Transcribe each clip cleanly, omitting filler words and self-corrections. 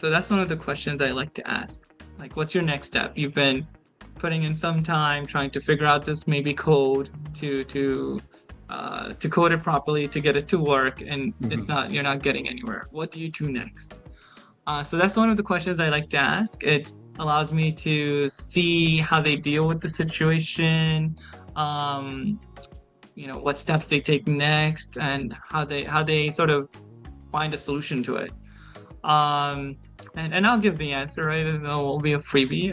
So that's one of the questions I like to ask. Like, what's your next step? You've been putting in some time trying to figure out this maybe code to code it properly to get it to work, and you're not getting anywhere. What do you do next? So that's one of the questions I like to ask. It allows me to see how they deal with the situation, um, what steps they take next, and how they sort of find a solution to it. And I'll give the answer, right? It will be a freebie.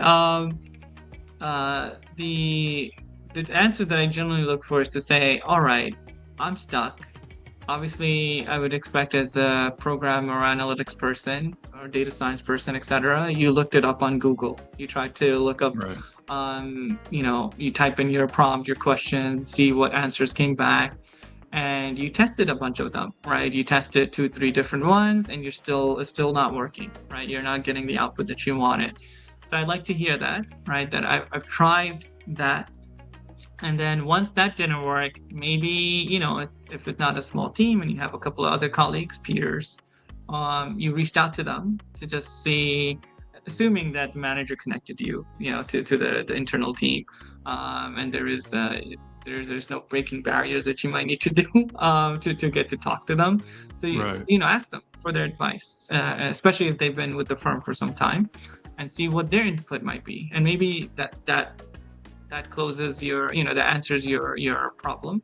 The answer that I generally look for is to say, all right, I'm stuck. Obviously, I would expect as a program or analytics person or data science person, etc., you looked it up on Google. You tried to look up, Right. you type in your prompt, your questions, see what answers came back, and you tested a bunch of them, right? You tested 2, 3 different ones, and it's still not working, right? You're not getting the output that you wanted. So I'd like to hear that, right? That I've tried that. And then once that didn't work, maybe, if it's not a small team and you have a couple of other colleagues, peers, you reached out to them to just see, assuming that the manager connected you, to the internal team, and there's no breaking barriers that you might need to do to get to talk to them. So ask them for their advice, especially if they've been with the firm for some time, and see what their input might be, and maybe that closes that answers your problem,